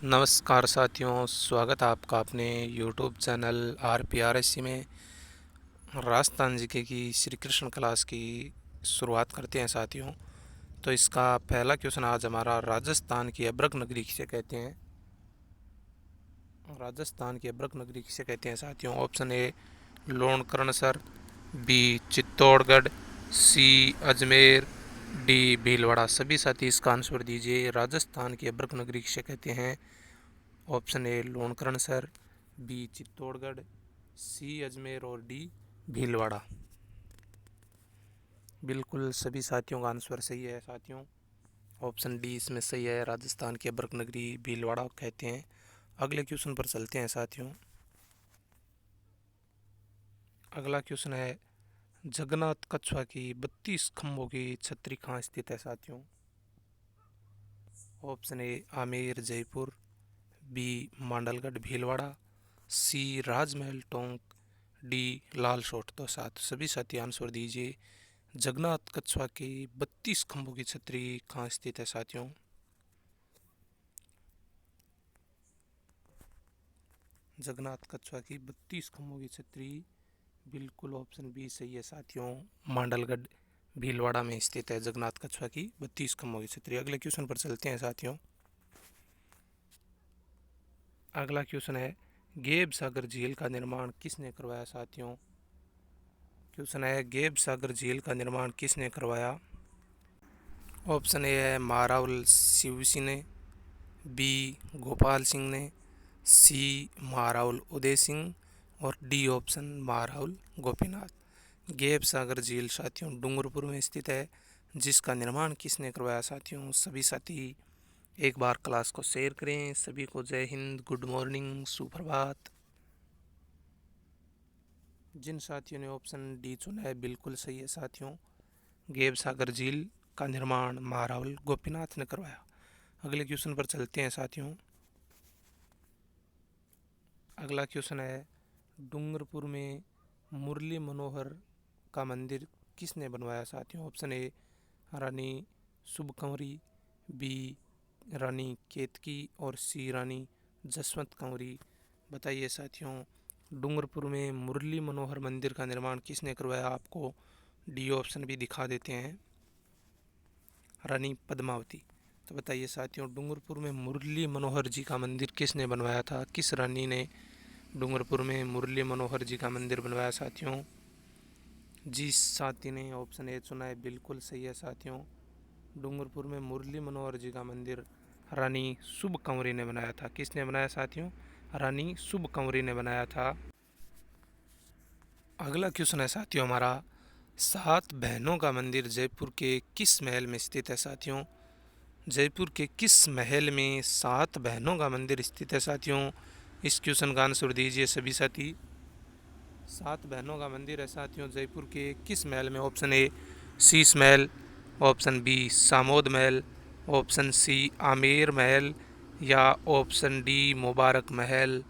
नमस्कार साथियों, स्वागत है आपका अपने यूट्यूब चैनल RPRSC में। राजस्थान जीके की श्री कृष्ण क्लास की शुरुआत करते हैं साथियों। तो इसका पहला क्वेश्चन आज हमारा राजस्थान की अब्रक नगरी किसे कहते हैं। राजस्थान की अब्रक नगरी किसे कहते हैं साथियों। Option A Lunkaransar, B Chittorgarh, C Ajmer, D Bhilwara. सभी साथी इसका आंसर दीजिए। राजस्थान की अब्रक नगरी किसे कहते हैं। Option A Lunkaransar, B Chittorgarh, C Ajmer और डी भीलवाड़ा। बिल्कुल सभी साथियों का आंसर सही है साथियों। ऑप्शन डी इसमें सही है। राजस्थान की अब्रक नगरी भीलवाड़ा कहते हैं। अगले क्वेश्चन पर चलते हैं साथियों। अगला क्वेश्चन है, जगन्नाथ कछुआ की 32 खंभों की छतरी कहाँ स्थित है साथियों। Option A Amer Jaipur, B Mandalgarh Bhilwara, C Rajmahal Tonk, D लाल सोट। तो साथ सभी साथी आंसर दीजिए। जगन्नाथ कछुआ की 32 खंभों की छतरी कहाँ स्थित है साथियों। जगन्नाथ कछुआ की 32 खंभों की छतरी, बिल्कुल ऑप्शन बी सही है साथियों। मांडलगढ़ भीलवाड़ा में स्थित है जगन्नाथ कछुआ की 32 खंभों की छतरी। अगले क्वेश्चन पर चलते हैं साथियों। अगला क्वेश्चन है, गेब सागर झील का निर्माण किसने करवाया साथियों। क्वेश्चन है, गेब सागर झील का निर्माण किसने करवाया। ऑप्शन ए है महारावल शिव सिंह ने, बी गोपाल सिंह ने, सी महारावल उदय सिंह और डी ऑप्शन महारावल गोपीनाथ। गेब सागर झील साथियों डूंगरपुर में स्थित है, जिसका निर्माण किसने करवाया साथियों। सभी साथी एक बार क्लास को शेयर करें। सभी को जय हिंद, गुड मॉर्निंग, सुप्रभात। जिन साथियों ने ऑप्शन डी चुना है बिल्कुल सही है साथियों। गेब सागर झील का निर्माण महारावल गोपीनाथ ने करवाया। अगले क्वेश्चन पर चलते हैं साथियों। अगला क्वेश्चन है, डूंगरपुर में मुरली मनोहर का मंदिर किसने बनवाया साथियों। ऑप्शन ए रानी सुबकंवरी, बी रानी केतकी और सी रानी जसवंत कंवरी। बताइए साथियों, डूंगरपुर में मुरली मनोहर मंदिर का निर्माण किसने करवाया। आपको डी ऑप्शन भी दिखा देते हैं, रानी पद्मावती। तो बताइए साथियों, डूंगरपुर में मुरली मनोहर जी का मंदिर किसने बनवाया था। किस रानी ने डूंगरपुर में मुरली मनोहर जी का मंदिर बनवाया साथियों। जिस साथी ने ऑप्शन ए चुना है बिल्कुल सही है साथियों। डूंगरपुर में मुरली मनोहर जी का मंदिर रानी शुभ कंवरी ने बनाया था। किसने बनाया साथियों, रानी शुभ कंवरी ने बनाया था। अगला क्वेश्चन है साथियों हमारा, सात बहनों का मंदिर जयपुर के किस महल में स्थित है साथियों। जयपुर के किस महल में सात बहनों का मंदिर स्थित है साथियों। इस क्वेश्चन का आंसर दीजिए सभी साथी। सात बहनों का मंदिर है साथियों जयपुर के किस महल में। Option A Sheesh Mahal, option B Samode Mahal, option C Amer महल या ऑप्शन डी मुबारक महल।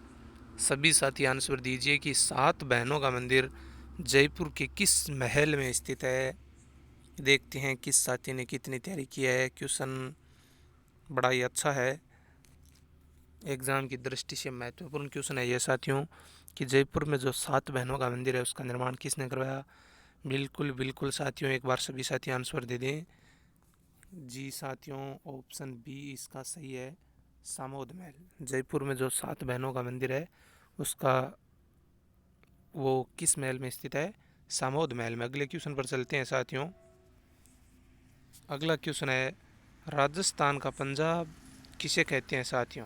सभी साथी आंसर दीजिए कि सात बहनों का मंदिर जयपुर के किस महल में स्थित है। देखते हैं किस साथी ने कितनी तैयारी की है। क्वेश्चन बड़ा ही अच्छा है, एग्ज़ाम की दृष्टि से महत्वपूर्ण क्वेश्चन है ये साथियों कि जयपुर में जो सात बहनों का मंदिर है उसका निर्माण किसने करवाया। बिल्कुल बिल्कुल साथियों, एक बार सभी साथी आंसर दे दें। जी साथियों, ऑप्शन बी इसका सही है, सामोद महल। जयपुर में जो सात बहनों का मंदिर है उसका वो किस महल में स्थित है, सामोद महल में। अगले क्वेश्चन पर चलते हैं साथियों। अगला क्वेश्चन है, राजस्थान का पंजाब किसे कहते हैं साथियों।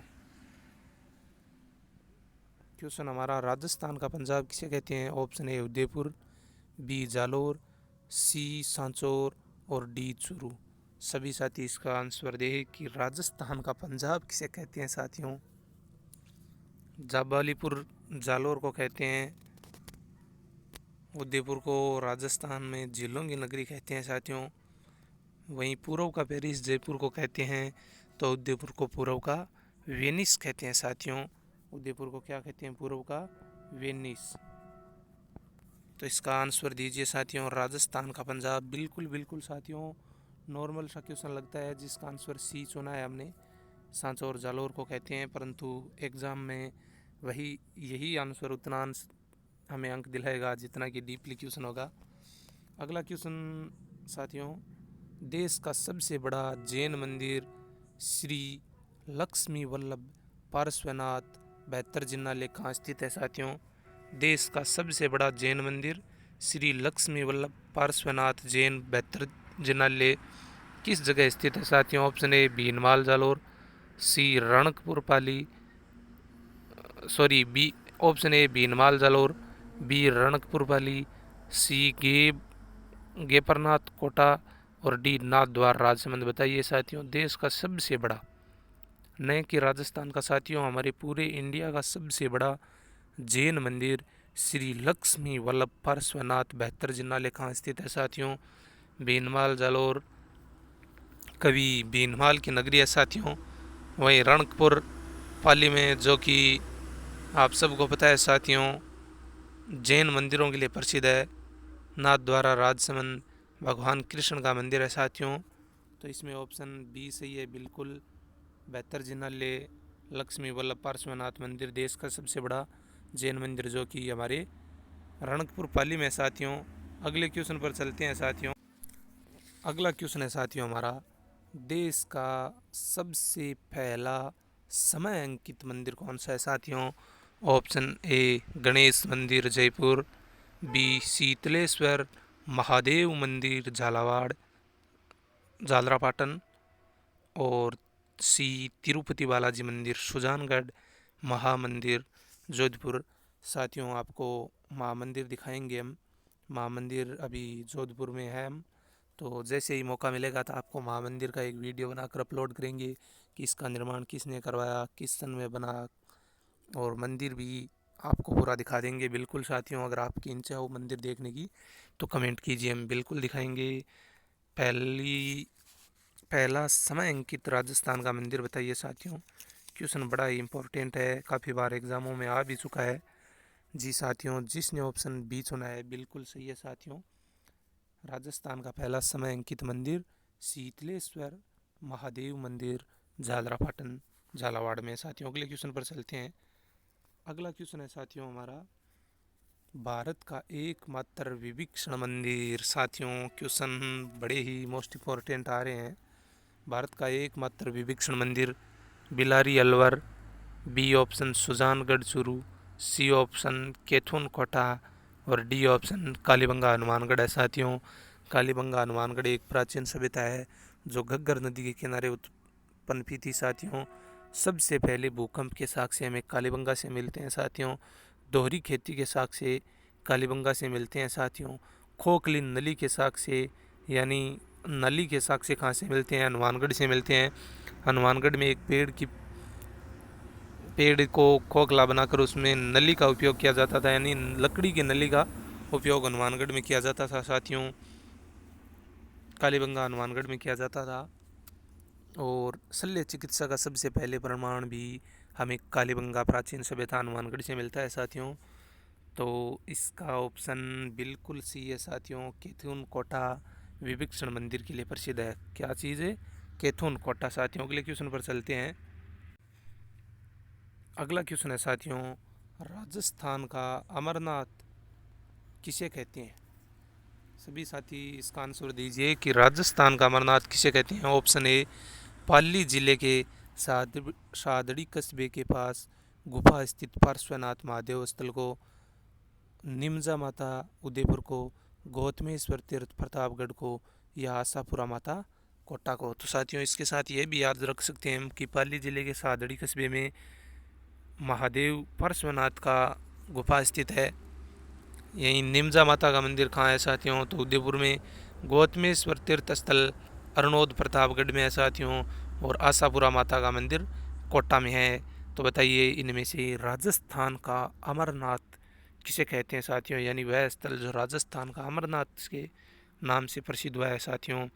क्वेश्चन हमारा, राजस्थान का पंजाब किसे कहते हैं। Option A Udaipur, B Jalore, C Sanchore और डी चूरू। सभी साथी इसका आंसर दे कि राजस्थान का पंजाब किसे कहते हैं साथियों। जाबालीपुर जालोर को कहते हैं, उदयपुर को राजस्थान में झीलों की नगरी कहते हैं साथियों। वहीं पूर्व का पेरिस जयपुर को कहते हैं, तो उदयपुर को पूर्व का वेनिस कहते हैं साथियों। उदयपुर को क्या कहते हैं, पूर्व का वेनिस। तो इसका आंसर दीजिए साथियों, राजस्थान का पंजाब। बिल्कुल बिल्कुल साथियों, नॉर्मल सा क्वेश्चन लगता है जिसका आंसर सी चुना है हमने। सांचौर जालौर को कहते हैं, परंतु एग्ज़ाम में वही यही आंसर उतना हमें अंक दिलाएगा जितना कि डीपली क्वेश्चन होगा। अगला क्वेश्चन साथियों, देश का सबसे बड़ा जैन मंदिर श्री लक्ष्मी वल्लभ पार्श्वनाथ बेहतर जिन्नाले कहाँ स्थित है साथियों? देश का सबसे बड़ा जैन मंदिर श्री लक्ष्मी वल्लभ पार्श्वनाथ जैन बेहतर जिन्नाले किस जगह स्थित है साथियों? Option A Bhinmal Jalore, C Ranakpur Pali, B option A Bhinmal Jalore, B Ranakpur Pali, C Geparnath Kota और डी नाथ द्वार राजसमंद। बताइए साथियों, देश का सबसे बड़ा, न कि राजस्थान का साथियों, हमारे पूरे इंडिया का सबसे बड़ा जैन मंदिर श्री लक्ष्मी वल्लभ पार्श्वनाथ बेहतर जिन्नाले कहाँ स्थित है साथियों? भीनमाल जालोर, कभी भीनमाल की नगरी है साथियों। वहीं रणकपुर पाली में, जो कि आप सबको पता है साथियों जैन मंदिरों के लिए प्रसिद्ध है। नाथ द्वारा राजसमंद भगवान कृष्ण का मंदिर है साथियों। तो इसमें ऑप्शन बी सही है बिल्कुल। बेहतर जिन्नाले लक्ष्मी वल्लभ पार्श्वनाथ मंदिर देश का सबसे बड़ा जैन मंदिर, जो कि हमारे रणकपुर पाली में साथियों। अगले क्वेश्चन पर चलते हैं साथियों। अगला क्वेश्चन है साथियों हमारा, देश का सबसे पहला समय अंकित मंदिर कौन सा है साथियों? ऑप्शन ए गणेश मंदिर जयपुर, बी शीतलेश्वर महादेव मंदिर झालावाड़ झालरापाटन और सी तिरुपति बालाजी मंदिर सुजानगढ़ महामंदिर जोधपुर। साथियों आपको महामंदिर दिखाएंगे हम। महामंदिर अभी जोधपुर में है हम, तो जैसे ही मौका मिलेगा तो आपको महामंदिर का एक वीडियो बनाकर अपलोड करेंगे कि इसका निर्माण किसने करवाया, किस सन में बना, और मंदिर भी आपको पूरा दिखा देंगे। बिल्कुल साथियों, अगर आपकी इच्छा हो मंदिर देखने की तो कमेंट कीजिए, हम बिल्कुल दिखाएंगे। पहला समय अंकित राजस्थान का मंदिर बताइए साथियों। क्वेश्चन बड़ा ही इम्पोर्टेंट है, काफ़ी बार एग्जामों में आ भी चुका है। जी साथियों, जिसने ऑप्शन बी चुना है बिल्कुल सही है साथियों। राजस्थान का पहला समय अंकित मंदिर शीतलेश्वर महादेव मंदिर झालरापाटन झालावाड़ में साथियों। अगले क्वेश्चन पर चलते हैं। अगला क्वेश्चन है साथियों हमारा, भारत का एकमात्र विभीषण मंदिर। साथियों क्वेश्चन बड़े ही मोस्ट इम्पोर्टेंट आ रहे हैं। भारत का एकमात्र विभीषण मंदिर Bilari Alwar, B option Sujangarh Churu, C option Kethun Kota और डी ऑप्शन कालीबंगा हनुमानगढ़ है साथियों। कालीबंगा हनुमानगढ़ एक प्राचीन सभ्यता है जो घग्गर नदी के किनारे उत्पन्न हुई थी साथियों। सबसे पहले भूकंप के साक्ष्य हमें कालीबंगा से मिलते हैं साथियों। दोहरी खेती के साक्ष्य कालीबंगा से मिलते हैं साथियों। खोखली नली के साक्ष्य यानी नली के साक्ष्य कहाँ से मिलते हैं? हनुमानगढ़ से मिलते हैं। हनुमानगढ़ में एक पेड़ को खोखला बनाकर उसमें नली का उपयोग किया जाता था, यानी लकड़ी की नली का उपयोग हनुमानगढ़ में किया जाता था साथियों। कालीबंगा हनुमानगढ़ में किया जाता था। और शल्य चिकित्सा का सबसे पहले प्रमाण भी हमें कालीबंगा प्राचीन सभ्यता हनुमानगढ़ से मिलता है साथियों। तो इसका ऑप्शन बिल्कुल सी है साथियों। केथुन कोटा विभीषण मंदिर के लिए प्रसिद्ध है। क्या चीज़ है? केथुन कोटा साथियों। अगले क्वेश्चन पर चलते हैं। अगला क्वेश्चन है साथियों, राजस्थान का अमरनाथ किसे कहते हैं? सभी साथी इसका आंसर दीजिए कि राजस्थान का अमरनाथ किसे कहते हैं। ऑप्शन ए पाली जिले के सादड़ी कस्बे के पास गुफा स्थित पार्श्वनाथ महादेव स्थल को, निमजा माता उदयपुर को, गौतमेश्वर तीर्थ प्रतापगढ़ को या आशापुरा माता कोटा को। तो साथियों इसके साथ ये भी याद रख सकते हैं हम कि पाली जिले के सादड़ी कस्बे में महादेव पार्श्वनाथ का गुफा स्थित है। यहीं निमजा माता का मंदिर कहाँ है साथियों? तो उदयपुर में। गौतमेश्वर तीर्थ स्थल अरनोद प्रतापगढ़ में है साथियों। और आशापुरा माता का मंदिर कोटा में है। तो बताइए इनमें से राजस्थान का अमरनाथ किसे कहते हैं साथियों? यानी वह स्थल जो राजस्थान का अमरनाथ के नाम से प्रसिद्ध हुआ है साथियों।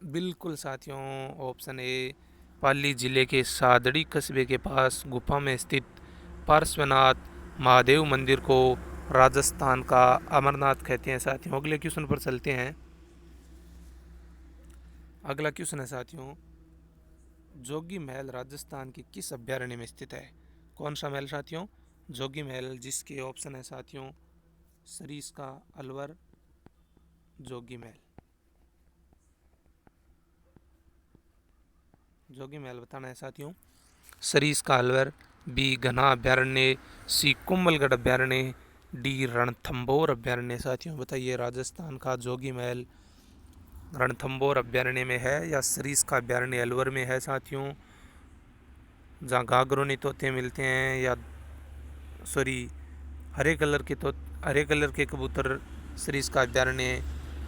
बिल्कुल साथियों, ऑप्शन ए पाली जिले के सादड़ी कस्बे के पास गुफा में स्थित पार्श्वनाथ महादेव मंदिर को राजस्थान का अमरनाथ कहते हैं साथियों। अगले क्वेश्चन पर चलते हैं। अगला क्वेश्चन है साथियों, जोगी महल राजस्थान के किस अभ्यारण्य में स्थित है? कौन सा महल साथियों? जोगी महल, जिसके ऑप्शन है साथियों सरिस्का, अलवर, जोगी महल। जोगी महल बताना है साथियों। सरिस्का, अलवर, बी घना अभ्यारण्य, सी कुंभलगढ़ अभ्यारण्य, डी रणथंभौर अभ्यारण्य। साथियों बताइए, राजस्थान का जोगी महल रणथंभौर अभ्यारण्य में है या सरिस्का अभ्यारण्य अलवर में है साथियों, जहाँ गागरोनी तोते मिलते हैं, या सॉरी हरे कलर के कबूतर सरिस्का अभ्यारण्य।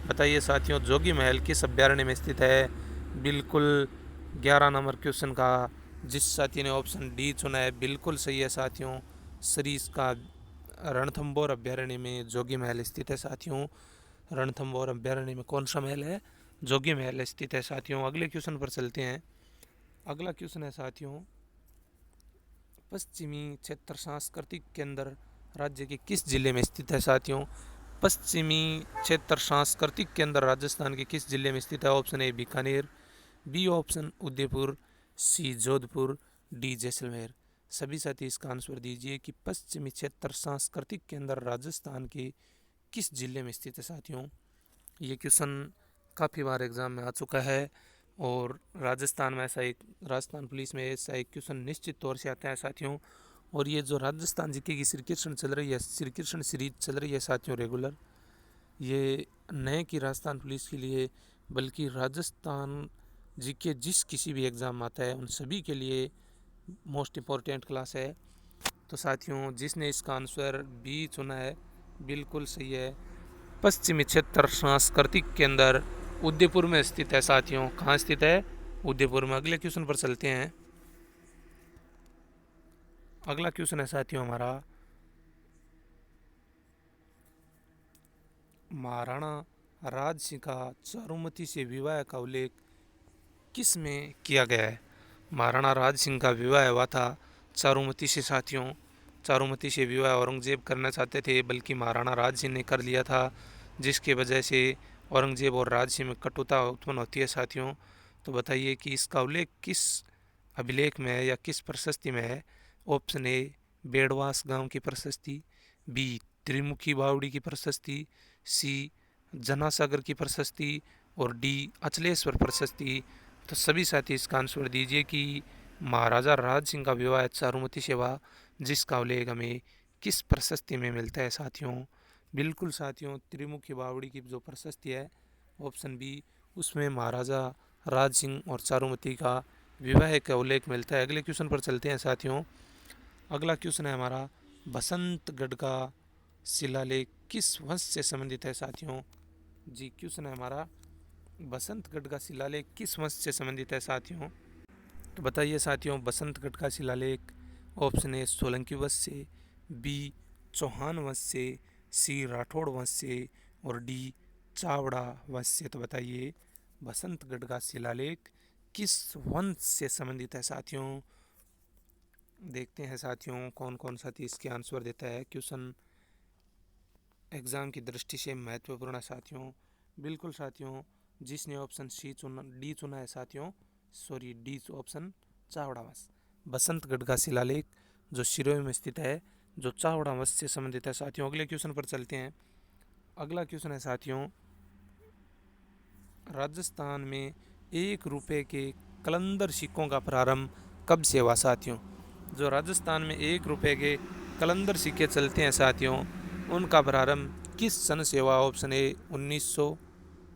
बताइए साथियों, जोगी महल किस अभ्यारण्य में स्थित है? बिल्कुल 11 नंबर क्वेश्चन का जिस साथी ने ऑप्शन डी चुना है बिल्कुल सही है साथियों। सरिस्का रणथंभौर अभ्यारण्य में जोगी महल स्थित है साथियों। रणथंभौर अभ्यारण्य में कौन सा महल है? जोगी महल स्थित है साथियों। अगले क्वेश्चन पर चलते हैं। अगला क्वेश्चन है साथियों, पश्चिमी क्षेत्र सांस्कृतिक केंद्र राज्य के किस जिले में स्थित है साथियों? पश्चिमी क्षेत्र सांस्कृतिक केंद्र राजस्थान के किस जिले में स्थित है? Option A Bikaner, B option Udaipur, C Jodhpur, D Jaisalmer. सभी साथी इसका आंसर दीजिए कि पश्चिमी क्षेत्र सांस्कृतिक केंद्र राजस्थान के किस जिले में स्थित है साथियों। ये क्वेश्चन काफ़ी बार एग्जाम में आ चुका है और राजस्थान पुलिस में ऐसा एक क्वेश्चन निश्चित तौर से आता है साथियों। और ये जो राजस्थान जीके की श्री कृष्ण चल रही है, श्री कृष्ण सीरीज चल रही है साथियों रेगुलर, ये नए की राजस्थान पुलिस के लिए बल्कि राजस्थान जीके जिस किसी भी एग्ज़ाम आता है उन सभी के लिए मोस्ट इम्पॉर्टेंट क्लास है। तो साथियों, जिसने इसका आंसर बी चुना है बिल्कुल सही है। पश्चिमी क्षेत्र सांस्कृतिक केंद्र उदयपुर में स्थित है साथियों। कहाँ स्थित है? उदयपुर में। अगले क्वेश्चन पर चलते हैं। अगला क्वेश्चन है साथियों हमारा, महाराणा राज सिंह का चारुमती से विवाह का उल्लेख किस में किया गया है? महाराणा राज सिंह का विवाह हुआ था चारुमती से साथियों। चारुमती से विवाह औरंगजेब करना चाहते थे, बल्कि महाराणा राज सिंह ने कर लिया था, जिसके वजह से औरंगजेब और राज सिंह में कटुता उत्पन्न होती है साथियों। तो बताइए कि इसका उल्लेख किस अभिलेख में है या किस प्रशस्ति में है? ऑप्शन ए बेड़वास गांव की प्रशस्ति, बी त्रिमुखी बावड़ी की प्रशस्ति, सी जनासागर की प्रशस्ति, और डी अचलेश्वर प्रशस्ति। तो सभी साथी इसका आंसर दीजिए कि महाराजा राज सिंह का विवाह चारुमती से हुआ, जिसका उल्लेख हमें किस प्रशस्ति में मिलता है साथियों? बिल्कुल साथियों, त्रिमुखी बावड़ी की जो प्रशस्ति है ऑप्शन बी, उसमें महाराजा राज सिंह और चारुमती का विवाह का उल्लेख मिलता है। अगले क्वेश्चन पर चलते हैं साथियों। अगला क्वेश्चन है हमारा, बसंतगढ़ का शिलालेख किस वंश से संबंधित है साथियों? जी, क्वेश्चन है हमारा, बसंतगढ़ का शिलालेख किस वंश से संबंधित है साथियों? तो बताइए साथियों, बसंतगढ़ का शिलालेख ऑप्शन ए सोलंकी वंश से, बी चौहान वंश से, सी राठौड़ वंश से, और डी चावड़ा वंश से। तो बताइए, बसंतगढ़ का शिलालेख किस वंश से संबंधित है साथियों? देखते हैं साथियों कौन कौन साथी इसके आंसर देता है। क्वेश्चन एग्ज़ाम की दृष्टि से महत्वपूर्ण है साथियों। बिल्कुल साथियों, जिसने ऑप्शन डी चुना है साथियों, सॉरी डी ऑप्शन चावड़ा वंश। बसंतगढ़ का शिलालेख जो सिरोही में स्थित है, जो चावड़ा वंश से संबंधित है साथियों। अगले क्वेश्चन पर चलते हैं। अगला क्वेश्चन है साथियों, राजस्थान में 1 रुपये के कलंदर सिक्कों का प्रारंभ कब से हुआ साथियों? जो राजस्थान में 1 रुपये के कलंदर सिक्के चलते हैं साथियों, उनका प्रारंभ किस सन से हुआ? Option A 1900,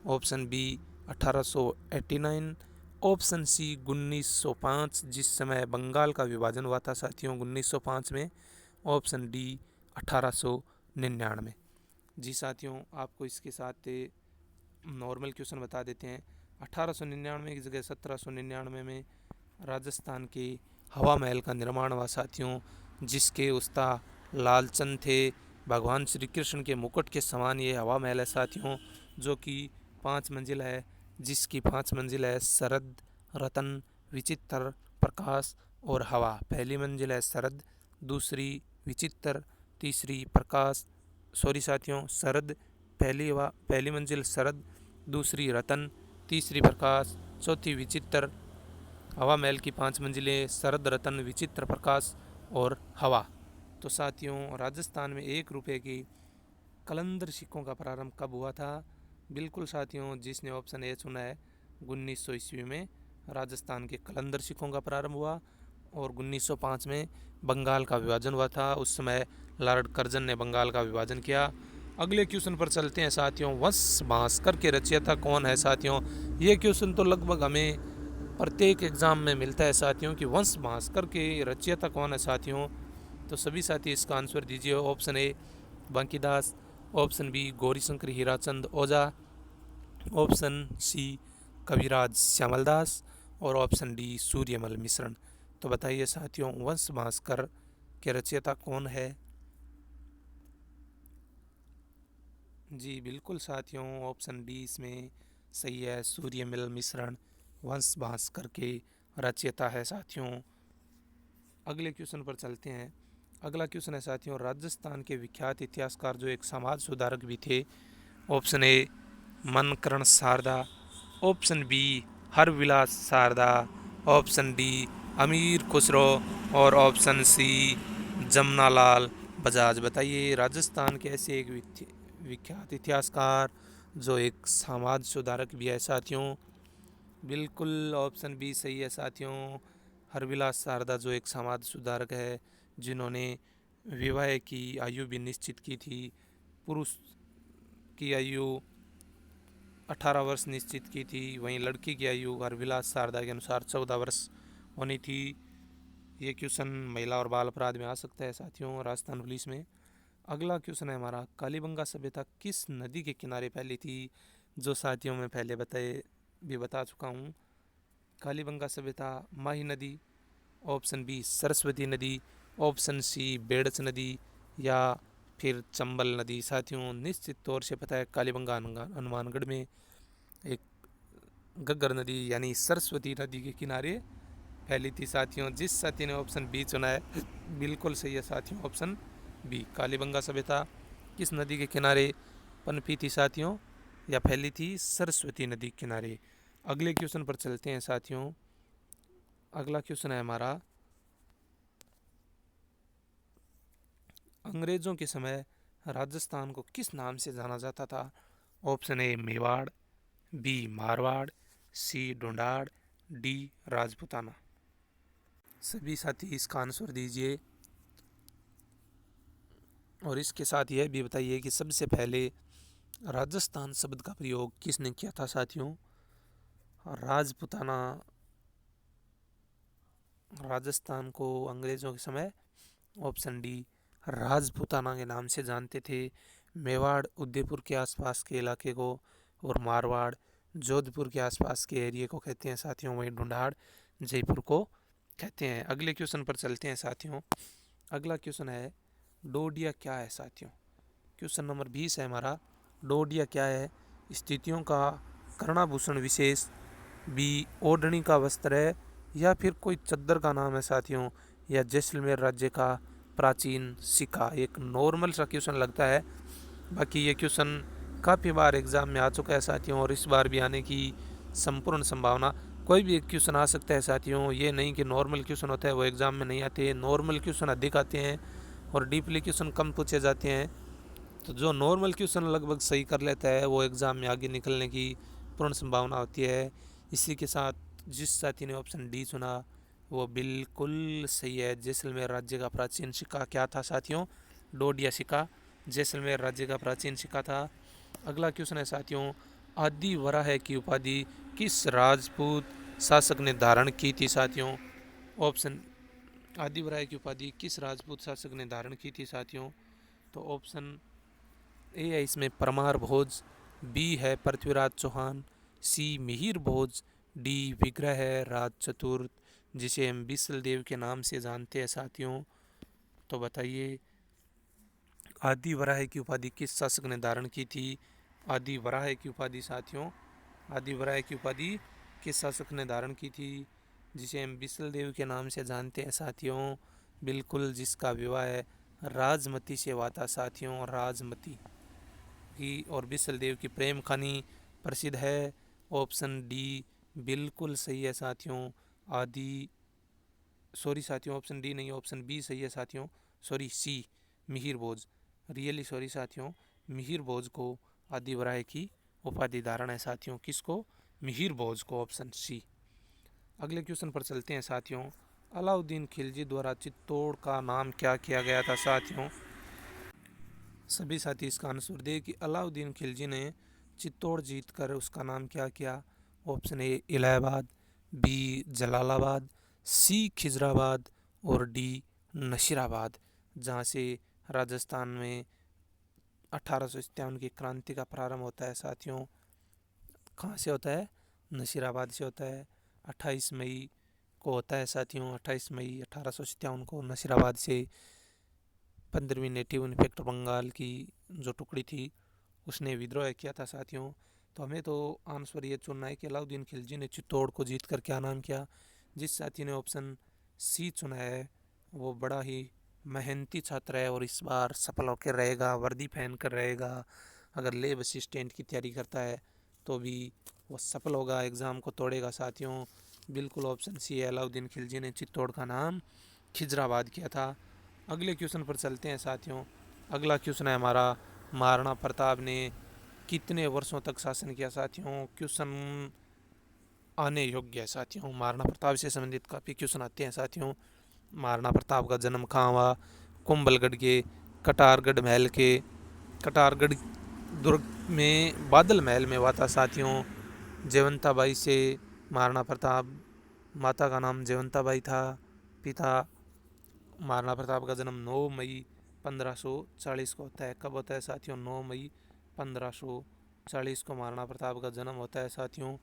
option B 1889, option C 1905, जिस समय बंगाल का विभाजन हुआ था साथियों 1905 में, ऑप्शन डी 1899। जी साथियों, आपको इसके साथ नॉर्मल क्वेश्चन बता देते हैं। 1899 की जगह 1799 में राजस्थान के हवा महल का निर्माण हुआ साथियों, जिसके उस्ताद लालचंद थे। भगवान श्री कृष्ण के मुकुट के समान ये हवा महल है साथियों, जो कि 5 मंजिल है, जिसकी 5 मंजिल है शरद, रतन, विचित्र, प्रकाश और हवा। पहली मंजिल है शरद, दूसरी विचित्र, तीसरी प्रकाश, सॉरी साथियों शरद, पहली मंजिल शरद, दूसरी रतन, तीसरी प्रकाश, चौथी विचित्र, हवा महल की 5 मंजिलें, शरद रतन, विचित्र प्रकाश और हवा। तो साथियों, राजस्थान में 1 रुपये की कलंदर सिक्कों का प्रारंभ कब हुआ था? बिल्कुल साथियों, जिसने ऑप्शन ए चुना है, 1900 ईस्वी में राजस्थान के कलंदर सिक्कों का प्रारंभ हुआ। और 1905 में बंगाल का विभाजन हुआ था। उस समय लॉर्ड कर्जन ने बंगाल का विभाजन किया। अगले क्वेश्चन पर चलते हैं साथियों। वंश भास्कर के रचयिता कौन है साथियों? ये क्वेश्चन तो लगभग हमें प्रत्येक एग्जाम में मिलता है साथियों कि वंश भास्कर के रचयिता कौन है साथियों। तो सभी साथी इसका आंसर दीजिए। Option A Bankidas, option B Gaurishankar Hirachand Ojha, option C Kaviraj Shyamaldas और ऑप्शन डी सूर्यमल मिश्रण। तो बताइए साथियों, वंश भास्कर के रचयिता कौन है? जी बिल्कुल साथियों, ऑप्शन डी इसमें सही है, सूर्यमल मिश्रण वंश भास्कर के रचयिता है साथियों। अगले क्वेश्चन पर चलते हैं। अगला क्वेश्चन है साथियों, राजस्थान के विख्यात इतिहासकार जो एक समाज सुधारक भी थे। Option A Mankaran Sharda, option B Harbilas Sharda, option D Amir Khusro और ऑप्शन सी जमनालाल बजाज। बताइए, राजस्थान के ऐसे एक विख्यात इतिहासकार जो एक समाज सुधारक भी है साथियों। बिल्कुल ऑप्शन बी सही है साथियों। हरविलास शारदा जो एक समाज सुधारक है, जिन्होंने विवाह की आयु भी निश्चित की थी। पुरुष की आयु 18 वर्ष निश्चित की थी, वहीं लड़की की आयु हरविलास शारदा के अनुसार 14 वर्ष होनी थी। ये क्वेश्चन महिला और बाल अपराध में आ सकता है साथियों, राजस्थान पुलिस में। अगला क्वेश्चन है हमारा, कालीबंगा सभ्यता किस नदी के किनारे फैली थी? जो साथियों में पहले बता चुका हूँ। कालीबंगा सभ्यता माही नदी, ऑप्शन बी सरस्वती नदी, ऑप्शन सी बेड़च नदी या फिर चंबल नदी। साथियों, निश्चित तौर से पता है, कालीबंगा हनुमानगढ़ में एक घग्गर नदी यानी सरस्वती नदी के किनारे फैली थी साथियों। जिस साथी ने ऑप्शन बी चुना है, बिल्कुल सही है साथियों, ऑप्शन बी। कालीबंगा सभ्यता किस नदी के किनारे पनपी थी साथियों, या फैली थी? सरस्वती नदी के किनारे। अगले क्वेश्चन पर चलते हैं साथियों। अगला क्वेश्चन है हमारा, अंग्रेजों के समय राजस्थान को किस नाम से जाना जाता था? Option A Mewar, B Marwar, C Dhundhar, D Rajputana. सभी साथी इसका आंसर दीजिए और इसके साथ यह भी बताइए कि सबसे पहले राजस्थान शब्द का प्रयोग किसने किया था साथियों? राजपूताना राजस्थान को अंग्रेजों के समय ऑप्शन डी राजपूताना के नाम से जानते थे। मेवाड़ उदयपुर के आसपास के इलाके को और मारवाड़ जोधपुर के आसपास के एरिया को कहते हैं साथियों, वहीं ढूंढाड़ जयपुर को कहते हैं। अगले क्वेश्चन पर चलते हैं साथियों। अगला क्वेश्चन है, डोडिया क्या है साथियों? क्वेश्चन नंबर 20 है हमारा, डोडिया क्या है? स्थितियों का कर्णाभूषण विशेष, बी ओढ़नी का वस्त्र है, या फिर कोई चद्दर का नाम है साथियों, या जैसलमेर राज्य का प्राचीन सिक्का। एक नॉर्मल सा क्वेश्चन लगता है, बाकी ये क्वेश्चन काफ़ी बार एग्जाम में आ चुका है साथियों, और इस बार भी आने की संपूर्ण संभावना। कोई भी एक क्वेश्चन आ सकता है साथियों, ये नहीं कि नॉर्मल क्वेश्चन होता है वो एग्ज़ाम में नहीं आते। नॉर्मल क्वेश्चन अधिक आते हैं और डीपली क्वेश्चन कम पूछे जाते हैं। तो जो नॉर्मल क्वेश्चन लगभग सही कर लेता है वो एग्ज़ाम में आगे निकलने की पूर्ण संभावना होती है। इसी के साथ जिस साथी ने ऑप्शन डी चुना वो बिल्कुल सही है। जैसलमेर राज्य का प्राचीन सिक्का क्या था साथियों? डोडिया सिक्का जैसलमेर राज्य का प्राचीन सिक्का था। अगला क्वेश्चन है साथियों, आदि वराह की उपाधि किस राजपूत शासक ने धारण की थी साथियों? ऑप्शन आदि वराह की उपाधि किस राजपूत शासक ने धारण की थी साथियों? तो ऑप्शन ए है इसमें परमार भोज, बी है पृथ्वीराज चौहान, सी मिहिर भोज, डी विग्रह है राज चतुर्थ, जिसे हम बिसल देव के नाम से जानते हैं साथियों। तो बताइए, आदि वराह की उपाधि किस शासक ने धारण की थी? आदि वराह की उपाधि साथियों, आदि वराह की उपाधि किस शासक ने धारण की थी, जिसे हम बिसल देव के नाम से जानते हैं साथियों? बिल्कुल, जिसका विवाह राजमती से हुआ था साथियों, राजमती की और बिसल देव की प्रेम कहानी प्रसिद्ध है। ऑप्शन डी बिल्कुल सही है साथियों, आदि, सॉरी साथियों, ऑप्शन डी नहीं, ऑप्शन बी सही है साथियों, सॉरी सी, मिहिर भोज। रियली सॉरी साथियों, मिहिर भोज को आदि वराय की उपाधि धारण है साथियों। किसको? मिहिर भोज को, ऑप्शन सी। अगले क्वेश्चन पर चलते हैं साथियों। अलाउद्दीन खिलजी द्वारा चित्तौड़ का नाम क्या किया गया था साथियों? सभी साथी इसका आंसर दे कि अलाउद्दीन खिलजी ने चित्तौड़ जीत कर उसका नाम क्या किया? Option A Allahabad, B Jalalabad, C Khizrabad और डी नशीराबाद, जहाँ से राजस्थान में 1857 की क्रांति का प्रारंभ होता है साथियों। कहाँ से होता है? नशीराबाद से होता है। 28 मई को होता है साथियों, 28 मई 1857 को नशीराबाद से 15वीं नेटिव इन्फेक्टर बंगाल की जो टुकड़ी थी उसने विद्रोह किया था साथियों। तो हमें तो आंसर ये चुनना है कि अलाउद्दीन खिलजी ने चित्तौड़ को जीत कर क्या नाम किया। जिस साथी ने ऑप्शन सी चुना है वो बड़ा ही मेहनती छात्र है और इस बार सफल होकर रहेगा, वर्दी पहन कर रहेगा। अगर लेब असिस्टेंट की तैयारी करता है तो भी वो सफल होगा, एग्ज़ाम को तोड़ेगा साथियों। बिल्कुल ऑप्शन सी है, अलाउद्दीन खिलजी ने चित्तौड़ का नाम खिजराबाद किया था। अगले क्वेश्चन पर चलते हैं साथियों। अगला क्वेश्चन है हमारा, महाराणा प्रताप ने कितने वर्षों तक शासन किया साथियों? क्वेश्चन आने योग्य है साथियों, महाराणा प्रताप से संबंधित काफ़ी क्वेश्चन आते हैं साथियों। महाराणा प्रताप का जन्म कहाँ हुआ? कुंभलगढ़ के कटारगढ़ महल के कटारगढ़ दुर्ग में बादल महल में हुआ था साथियों। जयवंता बाई से महाराणा प्रताप, माता का नाम जयवंता बाई था। पिता महाराणा प्रताप का जन्म 9 मई 1540 को होता है। कब होता है साथियों? 9 मई 1540 को महाराणा प्रताप का जन्म होता है साथियों।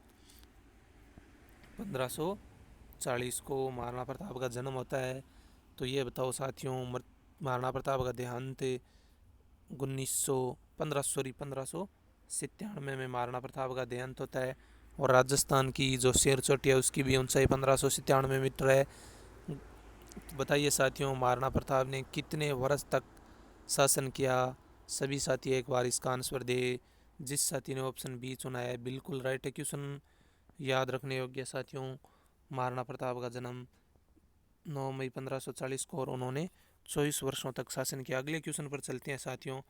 1540 को महाराणा प्रताप का जन्म होता है। तो ये बताओ साथियों, महाराणा प्रताप का देहांत 1597 में महाराणा प्रताप का देहांत होता है। और राजस्थान की जो शेर चोटी है उसकी भी ऊंचाई 1597 मीटर है। बताइए साथियों, महाराणा प्रताप ने कितने वर्ष तक शासन किया? सभी साथी एक बार इसका आंसर दे। जिस साथी ने ऑप्शन बी चुना है बिल्कुल राइट है। क्वेश्चन याद रखने योग्य साथियों, महाराणा प्रताप का जन्म 9 मई 1540 को और उन्होंने 24 वर्षों तक शासन किया। अगले क्वेश्चन पर चलते हैं साथियों।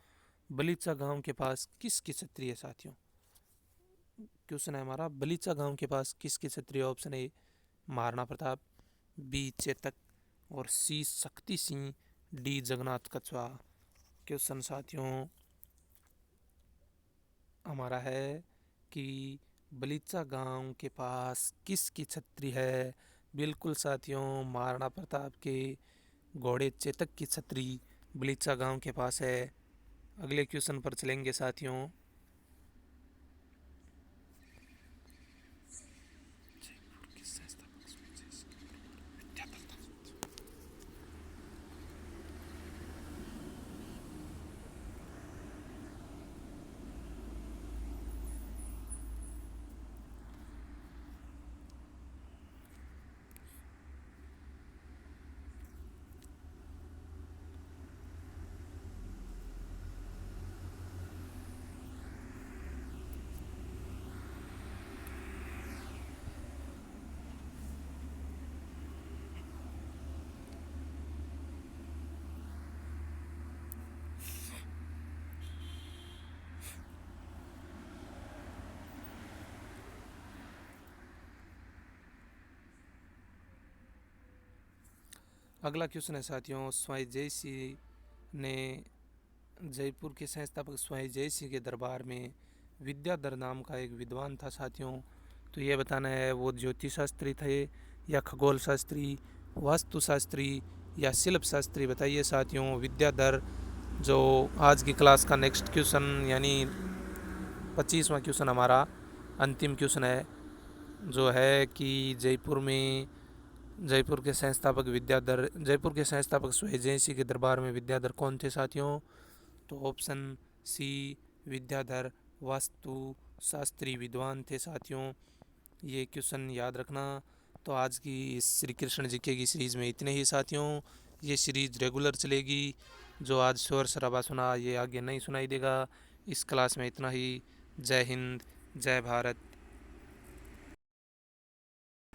बलीचा गांव के पास किसकी छत्री है साथियों? क्वेश्चन है हमारा, बलीचा गांव के पास किसकी छत्री है? Option A Maharana Pratap, B Chetak और C Shakti Singh, D Jagannath Kachwaha. Question साथियों हमारा है कि बलीचा गांव के पास किसकी छत्री है? बिल्कुल साथियों, महाराणा प्रताप के घोड़े चेतक की छत्री बलीचा गांव के पास है। अगले क्वेश्चन पर चलेंगे साथियों। अगला क्वेश्चन है साथियों, स्वाई जय सिंह ने जयपुर के संस्थापक स्वाई जय सिंह के दरबार में विद्याधर नाम का एक विद्वान था साथियों। तो ये बताना है वो ज्योतिष शास्त्री थे या खगोल शास्त्री, वास्तु शास्त्री या शिल्प शास्त्री। बताइए साथियों। विद्याधर जो आज की क्लास का नेक्स्ट क्वेश्चन यानी 25वां क्वेश्चन हमारा अंतिम क्वेश्चन है, जो है कि जयपुर के संस्थापक स्वाई जय सिंह के दरबार में विद्याधर कौन थे साथियों? तो ऑप्शन सी विद्याधर वास्तु शास्त्री विद्वान थे साथियों। ये क्वेश्चन याद रखना। तो आज की इस श्री कृष्ण जीके की सीरीज़ में इतने ही साथियों। ये सीरीज़ रेगुलर चलेगी। जो आज शोर शराबा सुना ये आगे नहीं सुनाई देगा। इस क्लास में इतना ही। जय हिंद, जय भारत।